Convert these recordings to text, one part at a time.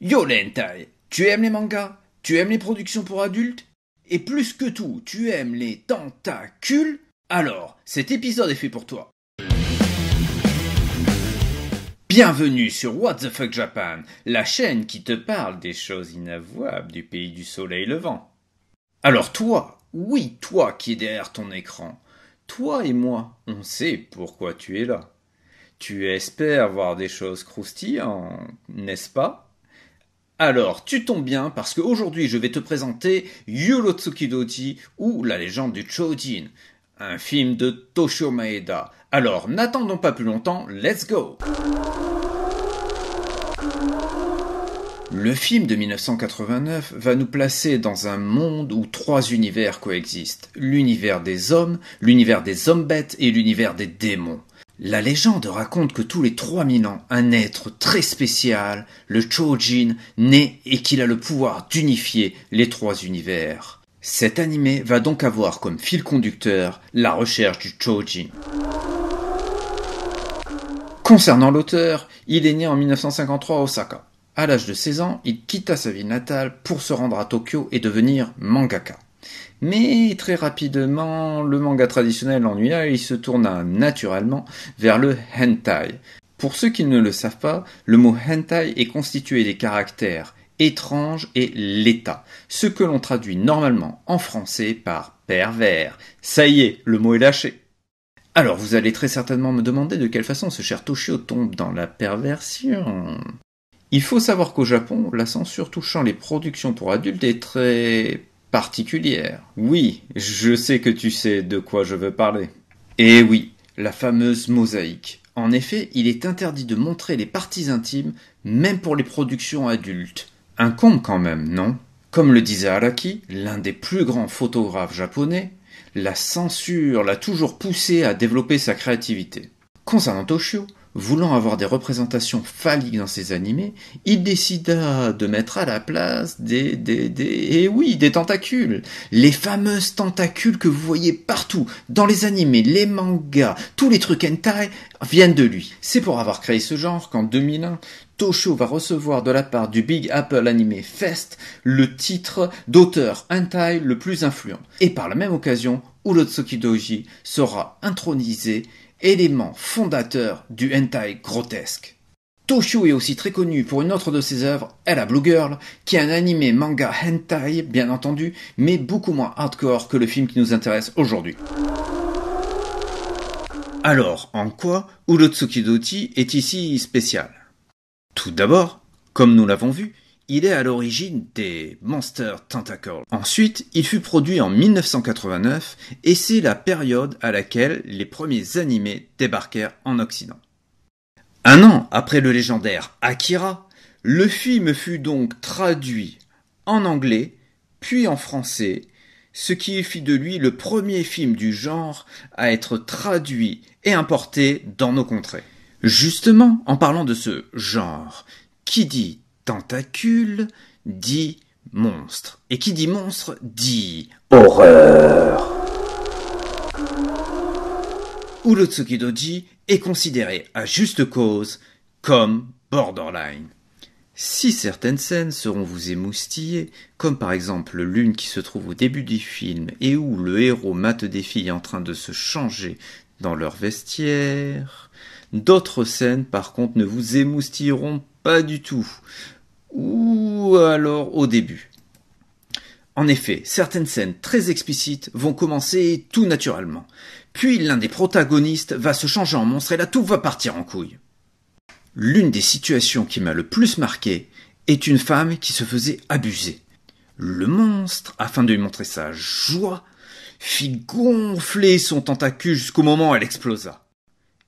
Yo les hentai, tu aimes les mangas? Tu aimes les productions pour adultes? Et plus que tout, tu aimes les tentacules? Alors, cet épisode est fait pour toi. Bienvenue sur What the Fuck Japan, la chaîne qui te parle des choses inavouables du pays du soleil levant. Alors toi, oui toi qui es derrière ton écran, toi et moi, on sait pourquoi tu es là. Tu espères voir des choses croustillantes, n'est-ce pas? Alors, tu tombes bien parce qu'aujourd'hui je vais te présenter Urotsukidoji ou la légende du Chojin, un film de Toshio Maeda. Alors, n'attendons pas plus longtemps, let's go! Le film de 1989 va nous placer dans un monde où trois univers coexistent. L'univers des hommes, l'univers des hommes-bêtes et l'univers des démons. La légende raconte que tous les 3000 ans, un être très spécial, le Chojin, naît et qu'il a le pouvoir d'unifier les trois univers. Cet animé va donc avoir comme fil conducteur la recherche du Chojin. Concernant l'auteur, il est né en 1953 à Osaka. À l'âge de 16 ans, il quitta sa ville natale pour se rendre à Tokyo et devenir mangaka. Mais très rapidement, le manga traditionnel l'ennuya et il se tourna naturellement vers le hentai. Pour ceux qui ne le savent pas, le mot hentai est constitué des caractères étranges et l'état, ce que l'on traduit normalement en français par pervers. Ça y est, le mot est lâché. Alors vous allez très certainement me demander de quelle façon ce cher Toshio tombe dans la perversion. Il faut savoir qu'au Japon, la censure touchant les productions pour adultes est très particulière. Oui, je sais que tu sais de quoi je veux parler. Et oui, la fameuse mosaïque. En effet, il est interdit de montrer les parties intimes, même pour les productions adultes. Un comble quand même, non? Comme le disait Araki, l'un des plus grands photographes japonais, la censure l'a toujours poussé à développer sa créativité. Concernant Toshio, voulant avoir des représentations phalliques dans ses animés, il décida de mettre à la place des tentacules. Les fameuses tentacules que vous voyez partout, dans les animés, les mangas, tous les trucs hentai viennent de lui. C'est pour avoir créé ce genre qu'en 2001, Toshio va recevoir de la part du Big Apple Anime Fest le titre d'auteur hentai le plus influent. Et par la même occasion, Urotsukidoji sera intronisé élément fondateur du hentai grotesque. Toshio est aussi très connu pour une autre de ses œuvres, Ella Blue Girl, qui est un animé manga hentai, bien entendu, mais beaucoup moins hardcore que le film qui nous intéresse aujourd'hui. Alors, en quoi Urotsukidoji est ici spécial? Tout d'abord, comme nous l'avons vu, il est à l'origine des Monster Tentacles. Ensuite, il fut produit en 1989 et c'est la période à laquelle les premiers animés débarquèrent en Occident. Un an après le légendaire Akira, le film fut donc traduit en anglais, puis en français, ce qui fit de lui le premier film du genre à être traduit et importé dans nos contrées. Justement, en parlant de ce genre, qui dit tentacule dit monstre. Et qui dit monstre dit horreur. Urotsukidoji est considéré à juste cause comme borderline. Si certaines scènes seront vous émoustiller, comme par exemple l'une qui se trouve au début du film et où le héros mate des filles en train de se changer dans leur vestiaire, d'autres scènes par contre ne vous émoustilleront pas du tout, ou alors au début. En effet, certaines scènes très explicites vont commencer tout naturellement, puis l'un des protagonistes va se changer en monstre et là tout va partir en couille. L'une des situations qui m'a le plus marqué est une femme qui se faisait abuser. Le monstre, afin de lui montrer sa joie, fit gonfler son tentacule jusqu'au moment où elle explosa.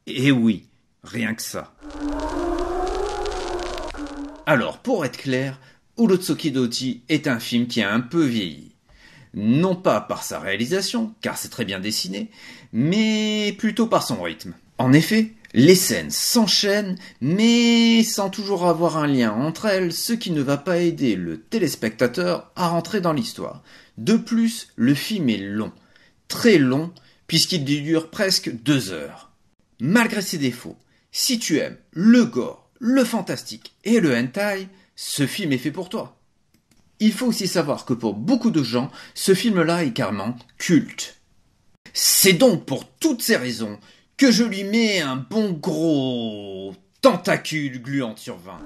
Et oui, rien que ça. Alors, pour être clair, Urotsukidoji est un film qui a un peu vieilli. Non pas par sa réalisation, car c'est très bien dessiné, mais plutôt par son rythme. En effet, les scènes s'enchaînent, mais sans toujours avoir un lien entre elles, ce qui ne va pas aider le téléspectateur à rentrer dans l'histoire. De plus, le film est long, très long, puisqu'il dure presque 2 heures. Malgré ses défauts, si tu aimes le gore, le fantastique et le hentai, ce film est fait pour toi. Il faut aussi savoir que pour beaucoup de gens, ce film-là est carrément culte. C'est donc pour toutes ces raisons que je lui mets un bon gros tentacule gluant sur 20.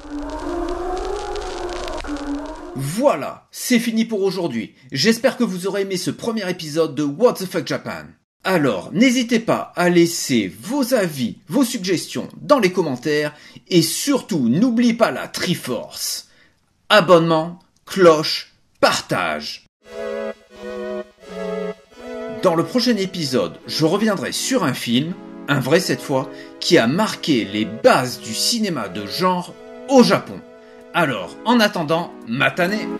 Voilà, c'est fini pour aujourd'hui. J'espère que vous aurez aimé ce premier épisode de What the Fuck Japan. Alors, n'hésitez pas à laisser vos avis, vos suggestions dans les commentaires et surtout, n'oubliez pas la Triforce. Abonnement, cloche, partage. Dans le prochain épisode, je reviendrai sur un film, un vrai cette fois, qui a marqué les bases du cinéma de genre au Japon. Alors, en attendant, matane!